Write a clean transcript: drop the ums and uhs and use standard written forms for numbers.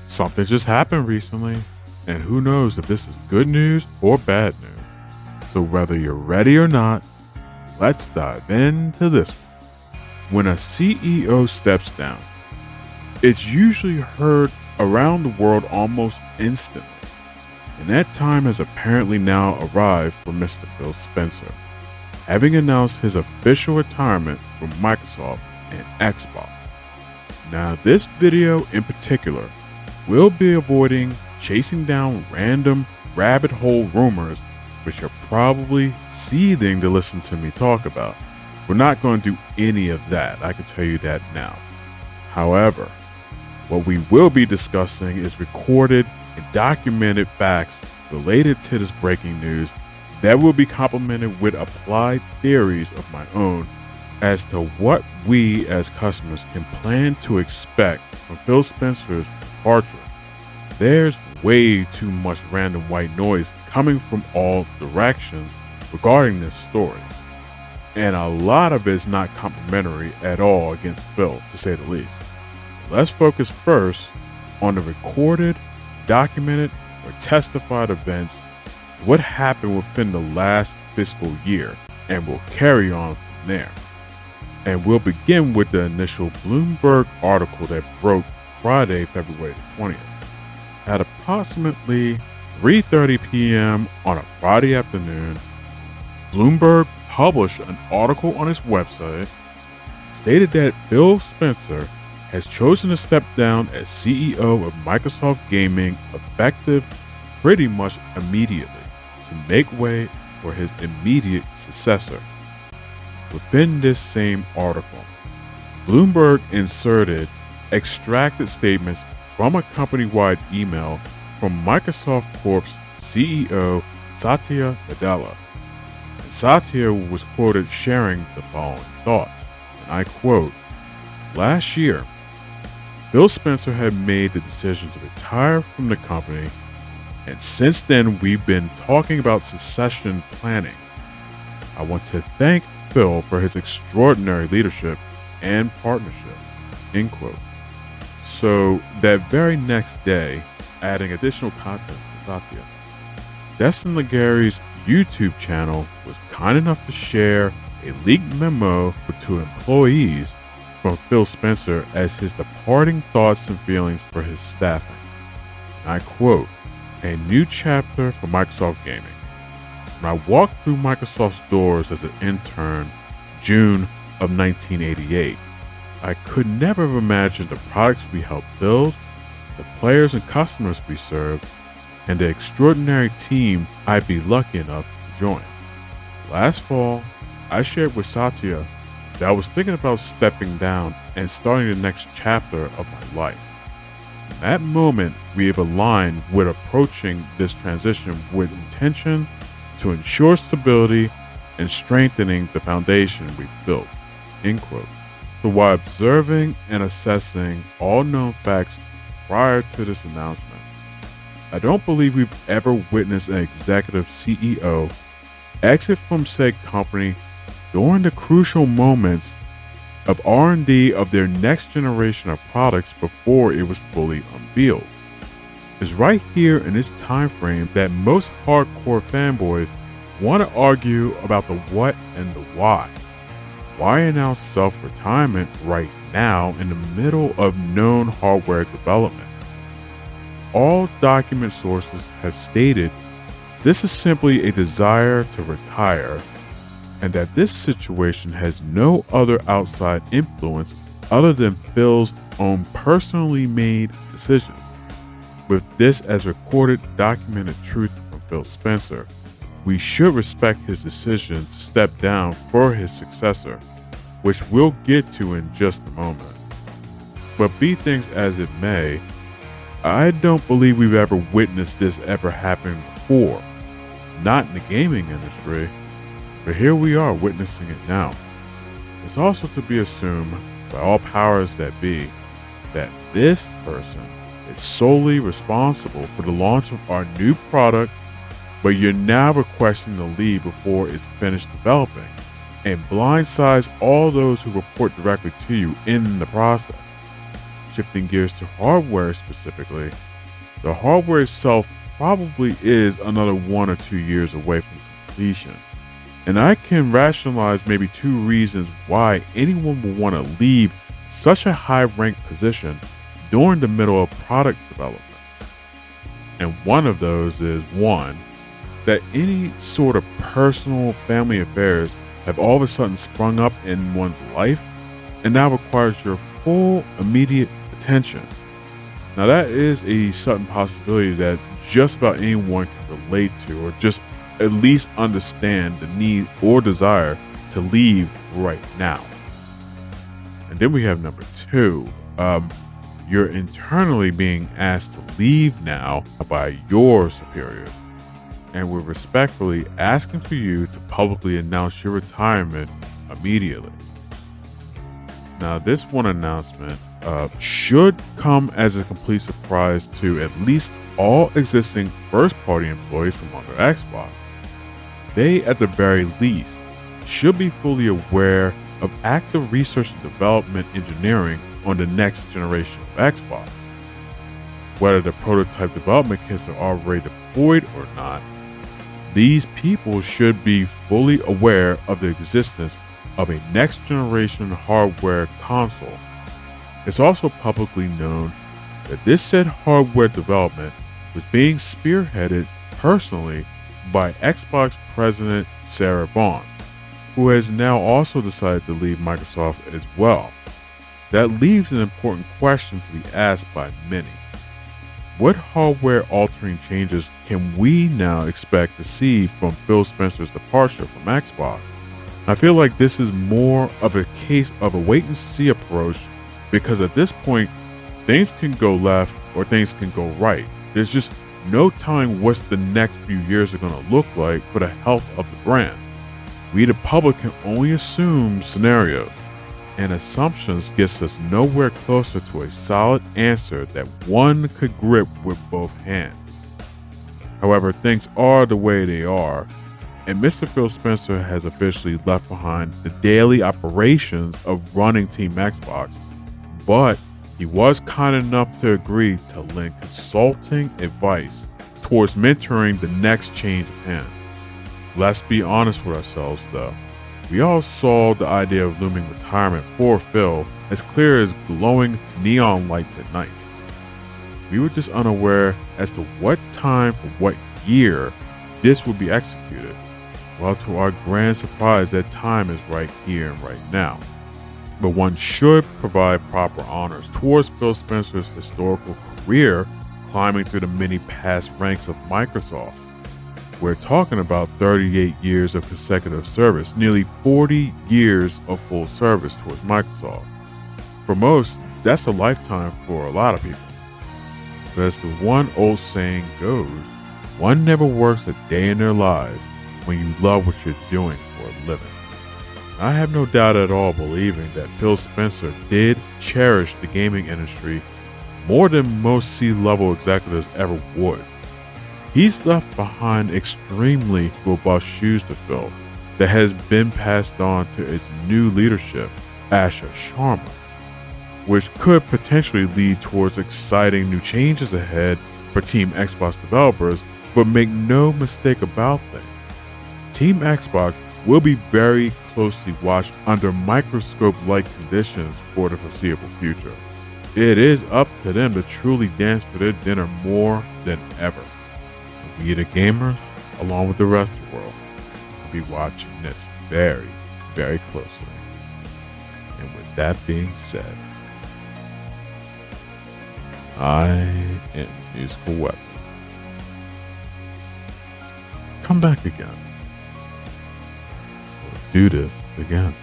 Something just happened recently, and who knows if this is good news or bad news. So whether you're ready or not, let's dive into this one. When a CEO steps down, it's usually heard around the world almost instantly, and that time has apparently now arrived for Mr. Phil Spencer, having announced his official retirement from Microsoft and Xbox. Now, this video in particular will be avoiding chasing down random rabbit hole rumors which you're probably seething to listen to me talk about. We're not going to do any of that, I can tell you that now. However, what we will be discussing is recorded and documented facts related to this breaking news that will be complemented with applied theories of my own as to what we as customers can plan to expect from Phil Spencer's departure. There's way too much random white noise coming from all directions regarding this story, and a lot of it is not complimentary at all against Phil, to say the least. Let's focus first on the recorded, documented, or testified events to what happened within the last fiscal year, and we'll carry on from there. And we'll begin with the initial Bloomberg article that broke Friday, February 20th. At approximately 3:30 p.m. on a Friday afternoon, Bloomberg published an article on its website stated that Phil Spencer has chosen to step down as CEO of Microsoft Gaming effective pretty much immediately to make way for his immediate successor. Within this same article, Bloomberg inserted extracted statements from a company-wide email from Microsoft Corp's CEO Satya Nadella. And Satya was quoted sharing the following thoughts, and I quote, "Last year, Phil Spencer had made the decision to retire from the company, and since then we've been talking about succession planning. I want to thank Phil for his extraordinary leadership and partnership." End quote. So that very next day, adding additional context to Satya, Destin Legary's YouTube channel was kind enough to share a leaked memo to employees from Phil Spencer as his departing thoughts and feelings for his staffing. And I quote, "A new chapter for Microsoft Gaming. When I walked through Microsoft's doors as an intern June of 1988, I could never have imagined the products we helped build, the players and customers we served, and the extraordinary team I'd be lucky enough to join. Last fall, I shared with Satya that I was thinking about stepping down and starting the next chapter of my life. In that moment, we have aligned with approaching this transition with intention to ensure stability and strengthening the foundation we've built." End quote. So while observing and assessing all known facts prior to this announcement, I don't believe we've ever witnessed an executive CEO exit from said company during the crucial moments of R&D of their next generation of products before it was fully unveiled. It's right here in this time frame that most hardcore fanboys want to argue about the what and the why. Why announce self-retirement right now in the middle of known hardware development? All document sources have stated this is simply a desire to retire, and that this situation has no other outside influence other than Phil's own personally made decision. With this as recorded, documented truth from Phil Spencer, we should respect his decision to step down for his successor, which we'll get to in just a moment. But be things as it may, I don't believe we've ever witnessed this ever happen before. Not in the gaming industry, but here we are witnessing it now. It's also to be assumed by all powers that be that this person is solely responsible for the launch of our new product, but you're now requesting to leave before it's finished developing and blindsides all those who report directly to you in the process. shifting gears to hardware specifically, the hardware itself probably is another 1 or 2 years away from completion. And I can rationalize maybe 2 reasons why anyone would want to leave such a high ranked position during the middle of product development. And one of those is one, that any sort of personal family affairs have all of a sudden sprung up in one's life and now requires your full immediate attention. Now that is a sudden possibility that just about anyone can relate to, or just at least understand the need or desire to leave right now. And then we have number two. You're internally being asked to leave now by your superiors, and we're respectfully asking for you to publicly announce your retirement immediately. Now, this one announcement should come as a complete surprise to at least all existing first-party employees from under Xbox. They, at the very least, should be fully aware of active research and development engineering on the next generation of Xbox. Whether the prototype development kits are already deployed or not, these people should be fully aware of the existence of a next generation hardware console. It's also publicly known that this said hardware development was being spearheaded personally by Xbox President Sarah Vaughn, who has now also decided to leave Microsoft as well. That leaves an important question to be asked by many. What hardware altering changes can we now expect to see from Phil Spencer's departure from Xbox? I feel like this is more of a case of a wait and see approach, because at this point, things can go left or things can go right. There's just no telling what the next few years are going to look like for the health of the brand. We, the public, can only assume scenarios, and assumptions gets us nowhere closer to a solid answer that one could grip with both hands. However, things are the way they are, and Mr. Phil Spencer has officially left behind the daily operations of running Team Xbox, but he was kind enough to agree to lend consulting advice towards mentoring the next change of hands. Let's be honest with ourselves though. We all saw the idea of looming retirement for Phil as clear as glowing neon lights at night. We were just unaware as to what time for what year this would be executed. Well, to our grand surprise, that time is right here and right now. But one should provide proper honors towards Phil Spencer's historical career climbing through the many past ranks of Microsoft. We're talking about 38 years of consecutive service, nearly 40 years of full service towards Microsoft. For most, that's a lifetime for a lot of people. But as the one old saying goes, one never works a day in their lives when you love what you're doing for a living. I have no doubt at all believing that Phil Spencer did cherish the gaming industry more than most C-level executives ever would. He's left behind extremely robust shoes to fill that has been passed on to its new leadership, Asha Sharma, which could potentially lead towards exciting new changes ahead for Team Xbox developers, but make no mistake about things. Team Xbox will be very closely watched under microscope-like conditions for the foreseeable future. It is up to them to truly dance for their dinner more than ever. We, the gamers, along with the rest of the world, will be watching this very, very closely. And with that being said, I am Musical Weapon. Come back again. We'll do this again.